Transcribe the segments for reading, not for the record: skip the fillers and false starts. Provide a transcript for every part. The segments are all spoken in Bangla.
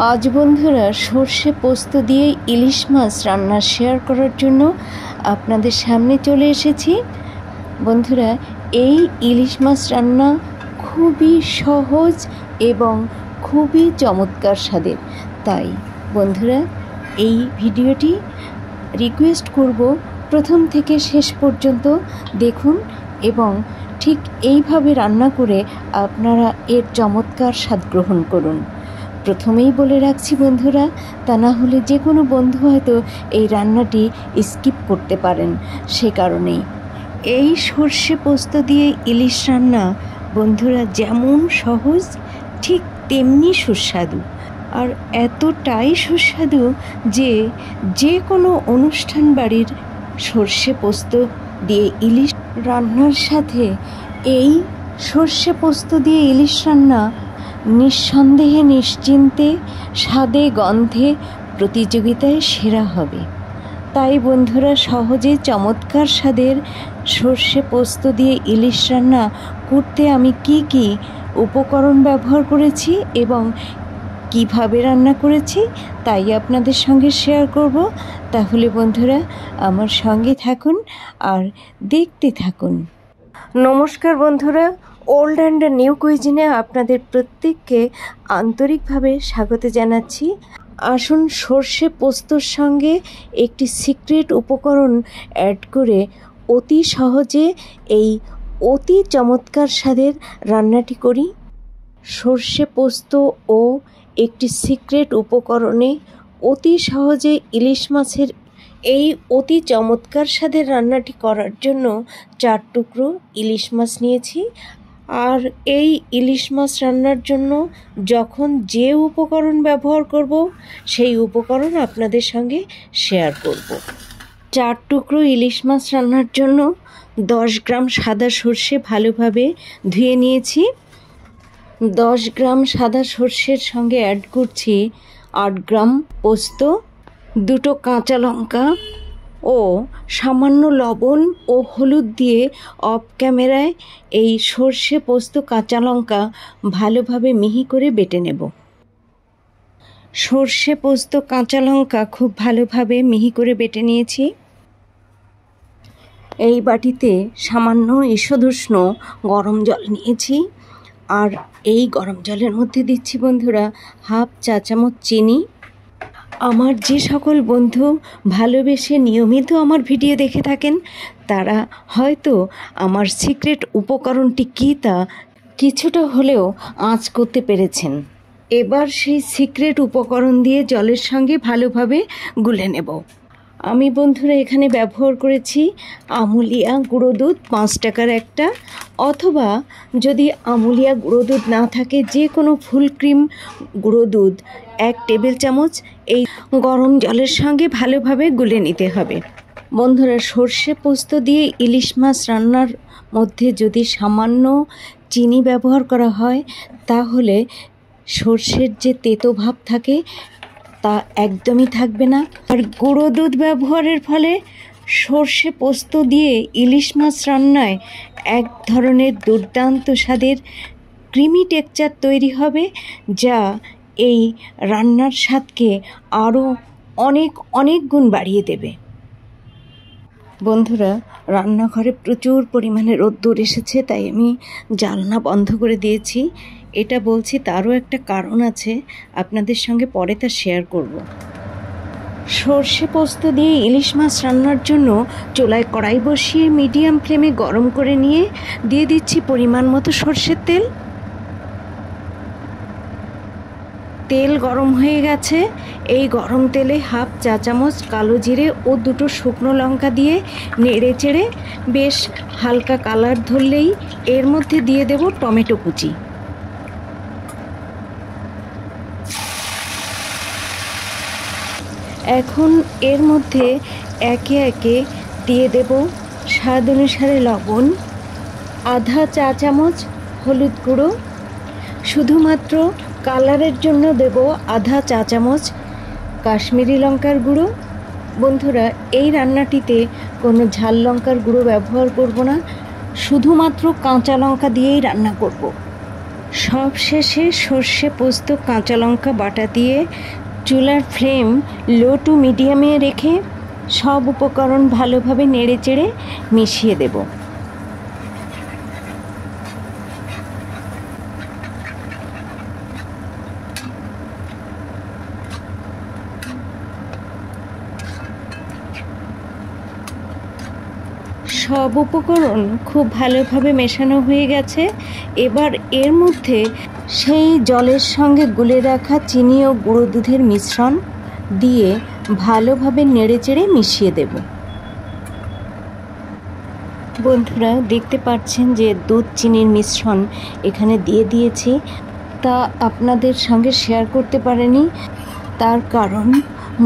আজ বন্ধুরা সর্ষে পোস্ত দিয়ে ইলিশ মাছ রান্না শেয়ার করার জন্য আপনাদের সামনে চলে এসেছি। বন্ধুরা, এই ইলিশ মাছ রান্না খুবই সহজ এবং খুবই চমৎকার স্বাদের। তাই বন্ধুরা, এই ভিডিওটি রিকোয়েস্ট করব প্রথম থেকে শেষ পর্যন্ত দেখুন এবং ঠিক এইভাবে রান্না করে আপনারা এর চমৎকার স্বাদ গ্রহণ করুন। প্রথমেই বলে রাখছি বন্ধুরা, তা না হলে যে কোনো বন্ধু হয়তো এই রান্নাটি স্কিপ করতে পারেন। সে কারণেই এই সর্ষে পোস্ত দিয়ে ইলিশ রান্না বন্ধুরা যেমন সহজ ঠিক তেমনি সুস্বাদু, আর এতটাই সুস্বাদু যে কোনো অনুষ্ঠান বাড়ির সর্ষে পোস্ত দিয়ে ইলিশ রান্নার সাথে এই সর্ষে পোস্ত দিয়ে ইলিশ রান্না নিঃসন্দেহে নিশ্চিন্তে স্বাদে গন্ধে প্রতিযোগিতায় সেরা হবে। তাই বন্ধুরা, সহজে চমৎকার স্বাদের সর্ষে পোস্ত দিয়ে ইলিশ রান্না করতে আমি কি উপকরণ ব্যবহার করেছি এবং কিভাবে রান্না করেছি তাই আপনাদের সঙ্গে শেয়ার করব। তাহলে বন্ধুরা আমার সঙ্গে থাকুন আর দেখতে থাকুন। নমস্কার বন্ধুরা, ওল্ড অ্যান্ড নিউ কুইজিনে আপনাদের প্রত্যেককে আন্তরিকভাবে স্বাগত জানাচ্ছি। আসুন সর্ষে পোস্তর সঙ্গে একটি সিক্রেট উপকরণ অ্যাড করে অতি সহজে এই অতি চমৎকার স্বাদের রান্নাটি করি। সর্ষে পোস্ত ও একটি সিক্রেট উপকরণে অতি সহজে ইলিশ মাছের এই অতি চমৎকার স্বাদের রান্নাটি করার জন্য 4 টুকরো ইলিশ মাছ নিয়েছি। আর এই ইলিশ মাছ রান্নার জন্য যখন যে উপকরণ ব্যবহার করব সেই উপকরণ আপনাদের সঙ্গে শেয়ার করব। 4 টুকরো ইলিশ মাছ রান্নার জন্য 10 গ্রাম সাদা সর্ষে ভালোভাবে ধুয়ে নিয়েছি। 10 গ্রাম সাদা সর্ষের সঙ্গে অ্যাড করছি 8 গ্রাম পোস্ত, 2টো কাঁচা লঙ্কা ও সামান্য লবণ ও হলুদ দিয়ে অফ ক্যামেরায় এই সর্ষে পোস্ত কাঁচা লঙ্কা ভালোভাবে মিহি করে বেটে নেব। সর্ষে পোস্ত কাঁচা লঙ্কা খুব ভালোভাবে মিহি করে বেটে নিয়েছি। এই বাটিতে সামান্য ঈষদুষ্ণ গরম জল নিয়েছি, আর এই গরম জলের মধ্যে দিচ্ছি বন্ধুরা হাফ চা চামচ চিনি। আমার যে সকল বন্ধু ভালোবেসে নিয়মিত আমার ভিডিও দেখে থাকেন তারা হয়তো আমার সিক্রেট উপকরণটি কী তা কিছুটা হলেও আঁচ করতে পেরেছেন। এবার সেই সিক্রেট উপকরণ দিয়ে জলের সঙ্গে ভালোভাবে গুলে নেব। আমি বন্ধুরা এখানে ব্যবহার করেছি আমুলিয়া গুঁড়ো দুধ 5 টাকার একটা, অথবা যদি আমুলিয়া গুঁড়ো দুধ না থাকে যে কোনো ফুল ক্রিম গুঁড়ো দুধ 1 টেবিল চামচ এই গরম জলের সঙ্গে ভালোভাবে গুলে নিতে হবে। বন্ধুরা, সর্ষে পোস্ত দিয়ে ইলিশ মাছ রান্নার মধ্যে যদি সামান্য চিনি ব্যবহার করা হয় তাহলে সর্ষের যে তেতো ভাব থাকে তা একদমই থাকবে না। আর গুঁড়ো দুধ ব্যবহারের ফলে সর্ষে পোস্ত দিয়ে ইলিশ মাছ রান্নায় এক ধরনের দুর্দান্ত স্বাদের ক্রিমি টেক্সচার তৈরি হবে, যা এই রান্নার স্বাদকে আরও অনেক গুণ বাড়িয়ে দেবে। বন্ধুরা, রান্নাঘরে প্রচুর পরিমাণে রোদ্দুর এসেছে, তাই আমি জানলা বন্ধ করে দিয়েছি। এটা বলছি তারও একটা কারণ আছে, আপনাদের সঙ্গে পরে তা শেয়ার করব। সর্ষে পোস্ত দিয়ে ইলিশ মাছ রান্নার জন্য চুলায় কড়াই বসিয়ে মিডিয়াম ফ্লেমে গরম করে নিয়ে দিয়ে দিচ্ছি পরিমাণ মতো সর্ষের তেল। তেল গরম হয়ে গেছে। এই গরম তেলে হাফ চা চামচ কালো জিরে ও 2টো শুকনো লঙ্কা দিয়ে নেড়ে চেড়ে বেশ হালকা কালার ধরলেই এর মধ্যে দিয়ে দেব টমেটো কুচি। এখন এর মধ্যে একে একে দিয়ে দেব স্বাদ অনুসারে লবণ, আধা চা চামচ হলুদ গুঁড়ো, শুধুমাত্র কালারের জন্য দেব আধা চা চামচ কাশ্মীরি লঙ্কার গুঁড়ো। বন্ধুরা, এই রান্নাটিতে কোনো ঝাল লঙ্কার গুঁড়ো ব্যবহার করব না, শুধুমাত্র কাঁচা লঙ্কা দিয়েই রান্না করব। সব শেষে সর্ষে পোস্ত কাঁচা লঙ্কা বাটা দিয়ে চুলার ফ্লেম লো টু মিডিয়ামে রেখে সব উপকরণ ভালোভাবে নেড়েচেড়ে মিশিয়ে দেব। সব উপকরণ খুব ভালোভাবে মেশানো হয়ে গেছে। এবার এর মধ্যে সেই জলের সঙ্গে গুলে রাখা চিনি ও গুঁড়ো দুধের মিশ্রণ দিয়ে ভালোভাবে নেড়েচেড়ে মিশিয়ে দেব। বন্ধুরা দেখতে পাচ্ছেন যে দুধ চিনির মিশ্রণ এখানে দিয়ে দিয়েছি, তা আপনাদের সঙ্গে শেয়ার করতে পারিনি, তার কারণ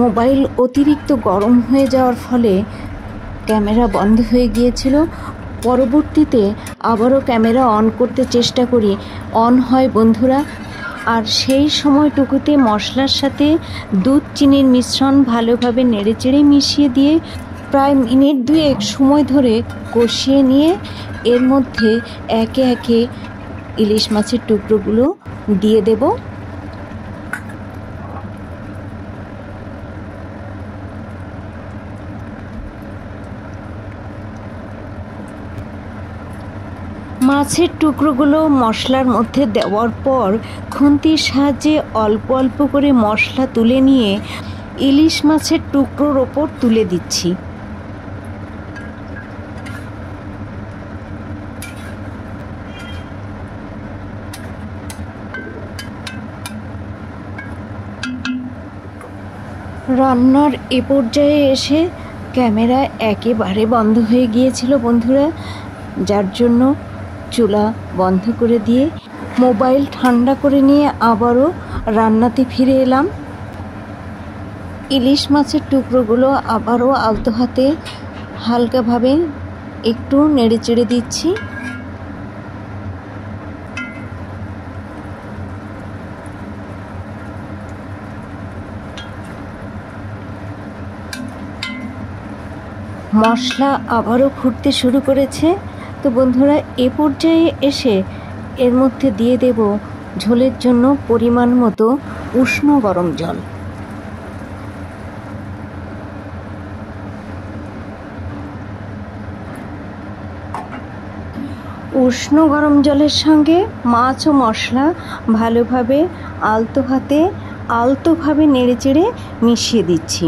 মোবাইল অতিরিক্ত গরম হয়ে যাওয়ার ফলে ক্যামেরা বন্ধ হয়ে গিয়েছিল। পরবর্তীতে আবারও ক্যামেরা অন করতে চেষ্টা করি, অন হয় বন্ধুরা। আর সেই সময়টুকুতে মশলার সাথে দুধ চিনির মিশ্রণ ভালোভাবে নেড়েচেড়ে মিশিয়ে দিয়ে প্রায় মিনিট দুয়েক সময় ধরে কষিয়ে নিয়ে এর মধ্যে একে একে ইলিশ মাছের টুকরোগুলো দিয়ে দেব। মাছের টুকরোগুলো মশলার মধ্যে দেওয়ার পর খুন্তির সাহায্যে অল্প অল্প করে মশলা তুলে নিয়ে ইলিশ মাছের টুকরোর ওপর তুলে দিচ্ছি। রান্নার এ পর্যায়ে এসে ক্যামেরা একেবারে বন্ধ হয়ে গিয়েছিল বন্ধুরা, যার জন্য চুলা বন্ধ করে দিয়ে মোবাইল ঠান্ডা করে নিয়ে আবারও রান্নাতে ফিরে এলাম। ইলিশ মাছের টুকরোগুলো আবারও আলতো হাতে হালকাভাবে একটু নেড়েচেড়ে দিচ্ছি। মশলা আবারও ফুটতে শুরু করেছে। তো বন্ধুরা এ পর্যায়ে এসে এর মধ্যে দিয়ে দেব ঝোলের জন্য পরিমাণ মতো উষ্ণ গরম জল। উষ্ণ গরম জলের সঙ্গে মাছ ও মশলা ভালোভাবে আলতোভাবে নেড়েচেড়ে মিশিয়ে দিচ্ছি।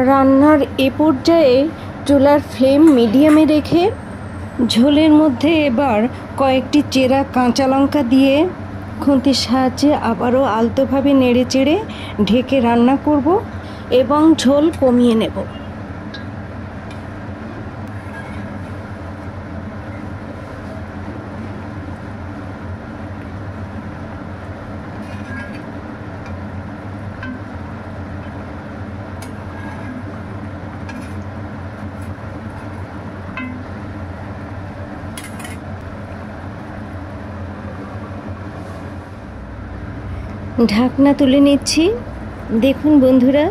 রান্নার এ পর্যায়ে চুলার ফ্লেম মিডিয়ামে রেখে ঝোলের মধ্যে এবার কয়েকটি চেরা কাঁচা লঙ্কা দিয়ে খুন্তির সাহায্যে আবারও আলতোভাবে নেড়েচেড়ে ঢেকে রান্না করব এবং ঝোল কমিয়ে নেব। ঢাকনা তুলে নিচ্ছি। দেখুন বন্ধুরা,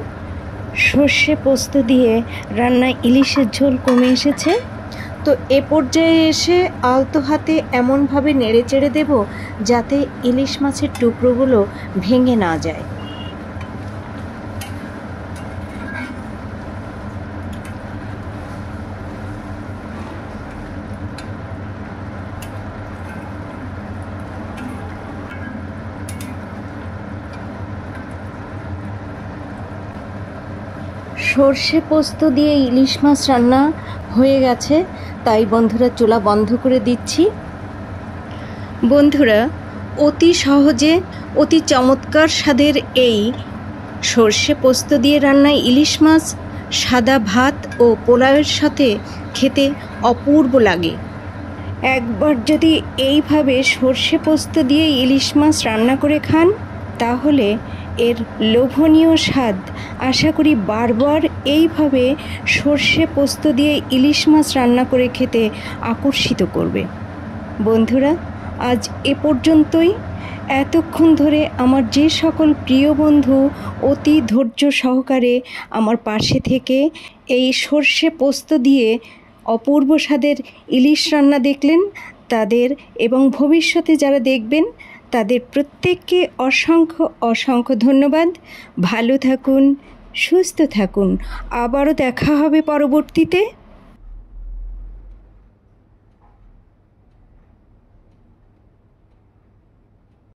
সর্ষে পোস্ত দিয়ে রান্না ইলিশের ঝোল কমে এসেছে। তো এ পর্যায়ে এসে আলতো হাতে এমনভাবে নেড়েচেড়ে দেব যাতে ইলিশ মাছের টুকরোগুলো ভেঙে না যায়। সর্ষে পোস্ত দিয়ে ইলিশ মাছ রান্না হয়ে গেছে, তাই বন্ধুরা চুলা বন্ধ করে দিচ্ছি। বন্ধুরা অতি সহজে অতি চমৎকার স্বাদের এই সর্ষে পোস্ত দিয়ে রান্না ইলিশ মাছ সাদা ভাত ও পোলাওয়ের সাথে খেতে অপূর্ব লাগে। একবার যদি এইভাবে সর্ষে পোস্ত দিয়ে ইলিশ মাছ রান্না করে খান তাহলে এর লোভনীয় স্বাদ আশা করি বারবার এইভাবে সর্ষে পোস্ত দিয়ে ইলিশ মাছ রান্না করে খেতে আকর্ষিত করবে। বন্ধুরা আজ এ পর্যন্তই। এতক্ষণ ধরে আমার যে সকল প্রিয় বন্ধু অতি ধৈর্য সহকারে আমার পাশে থেকে এই সর্ষে পোস্ত দিয়ে অপূর্ব স্বাদের ইলিশ রান্না দেখলেন, তাদের এবং ভবিষ্যতে যারা দেখবেন তাদের প্রত্যেককে অসংখ্য অসংখ্য ধন্যবাদ। ভালো থাকুন, সুস্থ থাকুন। আবারও দেখা হবে পরবর্তীতে।